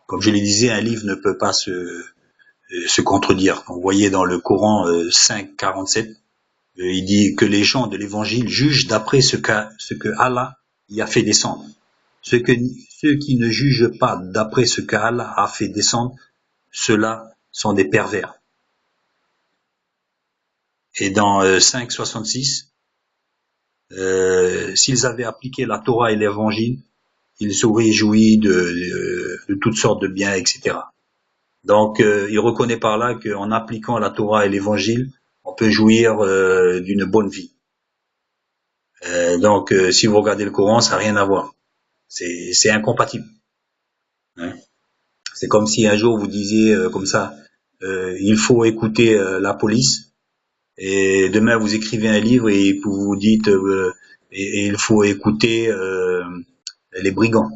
Comme je le disais, un livre ne peut pas se contredire. Vous voyez dans le Coran 5,47, il dit que les gens de l'évangile jugent d'après ce que Allah y a fait descendre. Ceux qui ne jugent pas d'après ce qu'Allah a fait descendre, ceux-là sont des pervers. Et dans 5,66, s'ils avaient appliqué la Torah et l'évangile, ils auraient joui de toutes sortes de biens, etc. Donc, il reconnaît par là qu'en appliquant la Torah et l'évangile, on peut jouir d'une bonne vie. Donc, si vous regardez le Coran, ça n'a rien à voir. C'est incompatible. Hein. C'est comme si un jour vous disiez comme ça, il faut écouter la police, et demain vous écrivez un livre et vous dites et il faut écouter les brigands.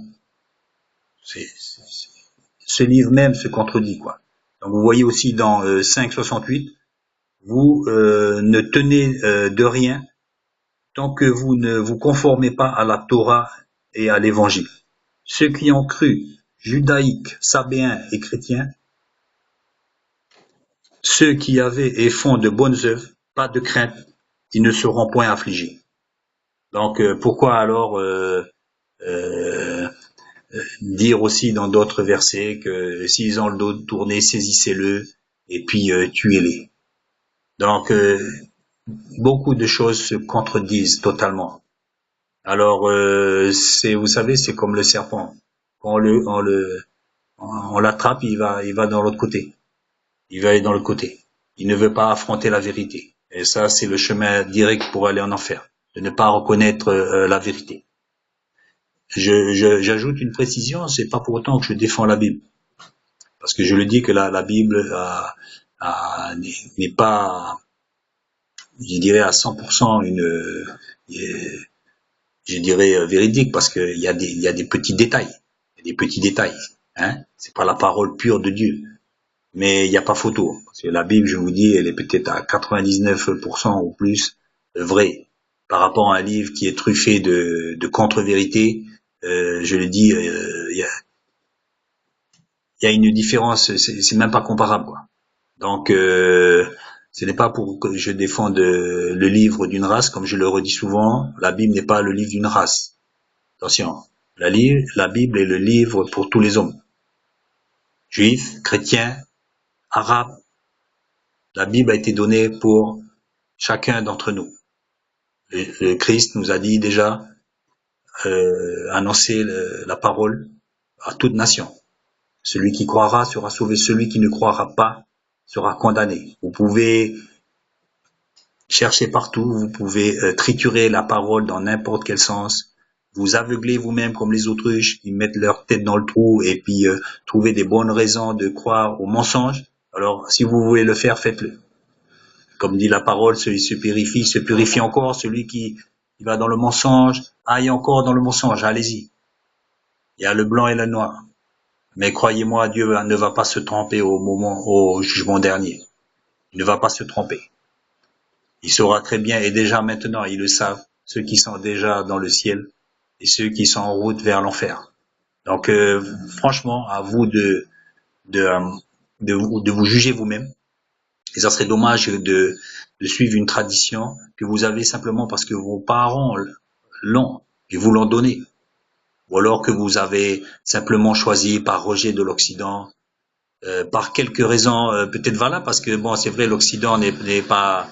Ce livre même se contredit, quoi. Donc vous voyez aussi dans 5,68, vous ne tenez de rien tant que vous ne vous conformez pas à la Torah et à l'Évangile. Ceux qui ont cru, judaïques, sabéens et chrétiens, ceux qui avaient et font de bonnes œuvres, pas de crainte, ils ne seront point affligés. Donc pourquoi alors dire aussi dans d'autres versets que s'ils ont le dos tourné, saisissez-le et puis tuez-les. Donc beaucoup de choses se contredisent totalement. Alors vous savez, c'est comme le serpent. Quand on l'attrape, il va dans l'autre côté. Il va aller dans le côté. Il ne veut pas affronter la vérité. Et ça, c'est le chemin direct pour aller en enfer, de ne pas reconnaître la vérité. J'ajoute une précision, c'est pas pour autant que je défends la Bible, parce que je le dis que la Bible n'est pas, je dirais à 100% je dirais véridique, parce qu'il y a des petits détails, hein. C'est pas la parole pure de Dieu, mais il n'y a pas photo, parce que la Bible, je vous dis, elle est peut-être à 99% ou plus vraie, par rapport à un livre qui est truffé de contre-vérités. Je le dis, il y a une différence, c'est même pas comparable, quoi. Donc, ce n'est pas pour que je défende le livre d'une race, comme je le redis souvent. La Bible n'est pas le livre d'une race. Attention, la Bible est le livre pour tous les hommes, juifs, chrétiens, arabes. La Bible a été donnée pour chacun d'entre nous. Le Christ nous a dit déjà, annoncer la parole à toute nation. Celui qui croira sera sauvé, celui qui ne croira pas sera condamné. Vous pouvez chercher partout, vous pouvez triturer la parole dans n'importe quel sens, vous aveugler vous-même comme les autruches qui mettent leur tête dans le trou et puis trouver des bonnes raisons de croire au mensonge. Alors, si vous voulez le faire, faites-le. Comme dit la parole, celui se purifie encore, celui qui va dans le mensonge, aille encore dans le mensonge, allez-y. Il y a le blanc et le noir. Mais croyez-moi, Dieu ne va pas se tromper au jugement dernier. Il ne va pas se tromper. Il saura très bien, et déjà maintenant, ils le savent, ceux qui sont déjà dans le ciel et ceux qui sont en route vers l'enfer. Donc, franchement, à vous de vous juger vous-même. Et ça serait dommage de suivre une tradition que vous avez simplement parce que vos parents l'ont et vous l'ont donné. Ou alors que vous avez simplement choisi par rejet de l'Occident, par quelques raisons peut-être valables, parce que bon, c'est vrai, l'Occident n'est pas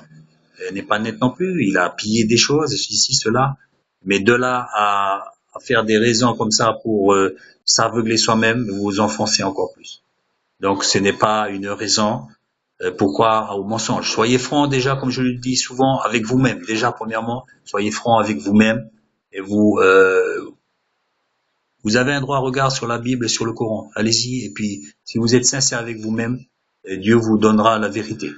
net non plus, il a pillé des choses, ceci, cela, mais de là à faire des raisons comme ça pour s'aveugler soi-même, vous vous enfoncez encore plus. Donc ce n'est pas une raison pourquoi au mensonge. Soyez franc déjà, comme je le dis souvent, avec vous-même. Déjà, premièrement, soyez franc avec vous-même et vous avez un droit à regard sur la Bible et sur le Coran. Allez-y, et puis si vous êtes sincère avec vous-même, Dieu vous donnera la vérité.